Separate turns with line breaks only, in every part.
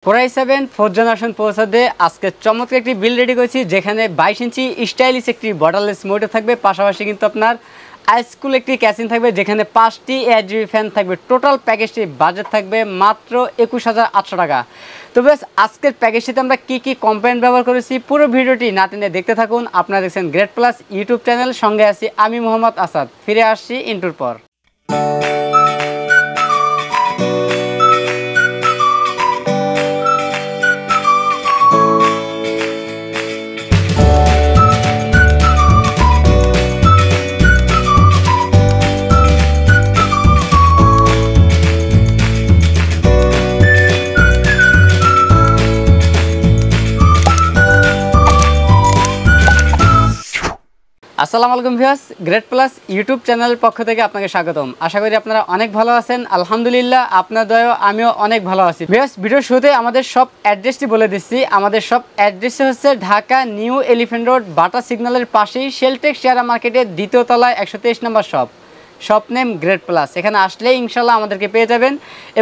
Core i 7 4th generation processor দিয়ে আজকে চমৎকার একটি বিল্ড রেডি করেছি, যেখানে 22 ইঞ্চি স্টাইলিশ একটি বর্ডারলেস মোটর থাকবে, পাশাপাশি কিন্তু আপনার আইস্কুল একটি ক্যাসিং থাকবে, যেখানে 5টি 8GB ফ্যান থাকবে। টোটাল প্যাকেজটি বাজেট থাকবে মাত্র 21,800 টাকা। তো বেশ, আজকের প্যাকেজটিতে আমরা কি কি কম্পোনেন্ট ব্যবহার করেছি পুরো ভিডিওটি না টেনে দেখতে থাকুন। আপনারা দেখছেন গ্রেট প্লাস ইউটিউব চ্যানেল, সঙ্গে আছি আমি মোহাম্মদ আসাদ। ফিরে আসছি ইন্টুর পর। আসসালামু আলাইকুম ভিউয়ার্স, গ্রেট প্লাস ইউটিউব চ্যানেলের পক্ষ থেকে আপনাকে স্বাগতম। আশা করি আপনারা অনেক ভালো আছেন। আলহামদুলিল্লাহ, আপনার দয়ায় আমিও অনেক ভালো আছি। ভিউয়ার্স, ভিডিওর শুরুতে আমাদের সব অ্যাড্রেসটি বলে দিচ্ছি। আমাদের সব অ্যাড্রেসটি হচ্ছে ঢাকা নিউ এলিফ্যান্ট রোড, বাটা সিগন্যালের পাশেই শেলটেক শেয়ার মার্কেটের দ্বিতীয় তলায় 123 নম্বর শপ নেম গ্রেট প্লাস। এখানে আসলে ইনশাল্লাহ আমাদেরকে পেয়ে যাবেন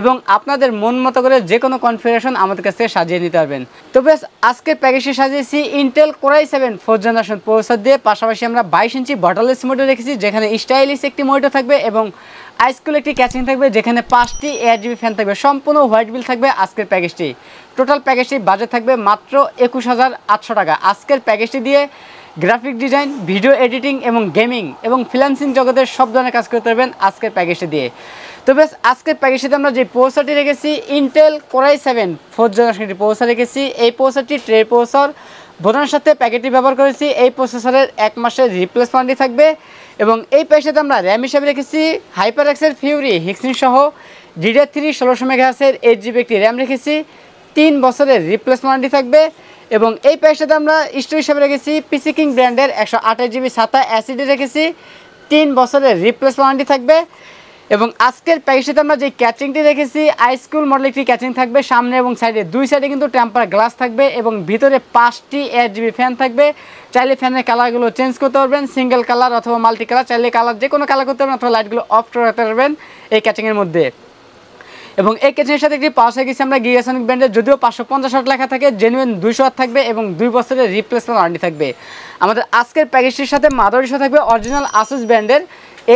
এবং আপনাদের মন মতো করে যে কোনো কনফিগারেশন আমাদের কাছে সাজিয়ে নিতে পারবেন। তো বেশ, আজকের প্যাকেজটি সাজিয়েছি Intel core i 7 4th generation processor দিয়ে। পাশাপাশি আমরা 22 ইঞ্চি বর্ডারলেস মোটর রেখেছি, যেখানে স্টাইলিশ একটি মোটর থাকবে এবং আইস্কুল একটি ক্যাচিং থাকবে, যেখানে 5টি 8GB ফ্যান থাকবে। সম্পূর্ণ হোয়াইট বিল থাকবে আজকের প্যাকেজটি। টোটাল প্যাকেজটি বাজেট থাকবে মাত্র 21,800 টাকা। আজকের প্যাকেজটি দিয়ে গ্রাফিক ডিজাইন, ভিডিও এডিটিং এবং গেমিং এবং ফ্রিল্যান্সিং জগতের সব ধরনের কাজ করতে পারবেন আজকের প্যাকেজটি দিয়ে। তো বেশ, আজকের প্যাকেজটিতে আমরা যে প্রসেসরটি রেখেছি Intel core i 7 4th generation processor রেখেছি। এই প্রসেসরটি ট্রে প্রসেসর বোতামের সাথে প্যাকেটটি ব্যবহার করেছি। এই প্রসেসরের 1 মাসের রিপ্লেসমেন্টই থাকবে এবং এই প্যাকেজটিতে আমরা র্যাম হিসাবে রেখেছি হাইপারএক্সের ফিউরি হিক্সিন সহ DDR3 1600 মেগাহার্জের 8GB একটি র্যাম রেখেছি। 3 বছরের রিপ্লেসমেন্টই থাকবে এবং এই প্যাকেজটাতে আমরা স্টোরেজ হিসাবে রেখেছি পিসি কিং ব্র্যান্ডের 128GB SATA SSD রেখেছি। 3 বছরের রিপ্লেসমেন্টই থাকবে এবং আজকের প্যাকেজটাতে আমরা যে ক্যাচিংটি রেখেছি আইস্কুল মডেল একটি ক্যাচিং থাকবে, সামনে এবং সাইডে দুই সাইডে কিন্তু টেম্পার গ্লাস থাকবে এবং ভিতরে 5টি 8GB ফ্যান থাকবে। চাইলে ফ্যানের কালারগুলো চেঞ্জ করতে পারবেন, সিঙ্গেল কালার অথবা মাল্টি কালার, চাইলে কালার যে কোনো কালার করতে পারবেন অথবা লাইটগুলো অফ করে রাখতে পারবেন এই ক্যাচিংয়ের মধ্যে। এবং এই ক্যাচিংয়ের সাথে একটি পাওয়ার সাইকেল আমরা গিগাসনিক ব্র্যান্ডের, যদিও 550 ওয়াট লেখা থাকে, জেনুইন 200 ওয়াট থাকবে এবং 2 বছরের রিপ্লেসমেন্ট ওয়ারেন্টি থাকবে। আমাদের আজকের প্যাকেজটির সাথে মাদার হিসেবে থাকবে অরিজিনাল আসুস ব্র্যান্ডের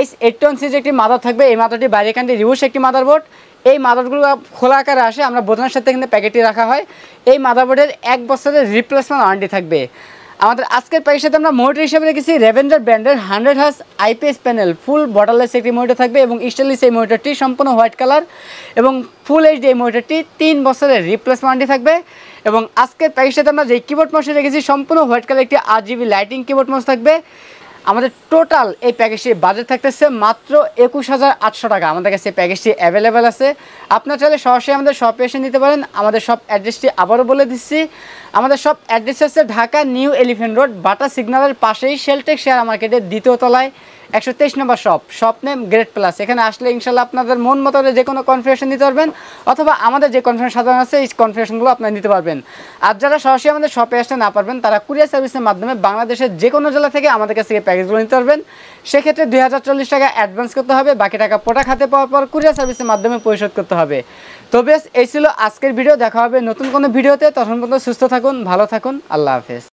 H81 সিরিজের একটি মাদার থাকবে। এই মাদারটি বাইরে কান্ডে রিউস একটি মাদারবোর্ড। এই মাদারবোর্ডগুলো খোলা আকারে আসে, আমরা বোতামের সাথে এখানে প্যাকেটটি রাখা হয়। এই মাদারবোর্ডের 1 বছরের রিপ্লেসমেন্ট ওয়ারেন্টি থাকবে। আমাদের আজকের প্যাকেজের সাথে আমরা মোটর হিসেবে রেখেছি রেভেঞ্জার ব্র্যান্ডের 100Hz IPS প্যানেল ফুল বর্ডারলেস একটি মোটর থাকবে এবং স্টাইলিশ এই মোটরটি সম্পূর্ণ হোয়াইট কালার এবং ফুল HD এই মোটরটি 3 বছরের রিপ্লেসমেন্ট ওয়ারেন্টি থাকবে। এবং আজকের প্যাকেজের সাথে আমরা যে কিবোর্ড মাউস রেখেছি সম্পূর্ণ হোয়াইট কালার একটি RGB লাইটিং কিবোর্ড মাউস থাকবে। আমাদের টোটাল এই প্যাকেজটি বাজেট থাকতেছে মাত্র 21,800 টাকা। আমাদের কাছে প্যাকেজটি অ্যাভেলেবেল আছে। আপনারা চাইলে সরাসরি আমাদের শপে এসে নিতে পারেন। আমাদের শপ অ্যাড্রেসটি আবারও বলে দিচ্ছি। আমাদের শপ অ্যাড্রেস হচ্ছে ঢাকা নিউ এলিফ্যান্ট রোড, বাটা সিগন্যালের পাশেই শেলটেক শেয়ার মার্কেটের দ্বিতীয় তলায় 123 নম্বর শপ নেম গ্রেট প্লাস। এখানে আসলে ইনশাল্লাহ আপনাদের মন মতো যে কোনো কনফিগারেশন নিতে পারবেন অথবা আমাদের যে কনফিগারেশন সাধারণ আছে এই কনফিগারেশনগুলো আপনারা নিতে পারবেন। আর যারা সরাসরি আমাদের শপে আসতে না পারবেন, তারা কুরিয়ার সার্ভিসের মাধ্যমে বাংলাদেশের যে কোনো জেলা থেকে আমাদের কাছ থেকে প্যাকেজগুলো নিতে পারবেন। সেক্ষেত্রে 2040 টাকা অ্যাডভান্স করতে হবে, বাকি টাকা প্রোডাক্ট হাতে পাওয়ার পর কুরিয়ার সার্ভিসের মাধ্যমে পরিশোধ করতে হবে। তো বেশ, এই ছিল আজকের ভিডিও। দেখা হবে নতুন কোনো ভিডিওতে। তখন পর্যন্ত সুস্থ থাকুন, ভালো থাকুন, আল্লাহ হাফেজ।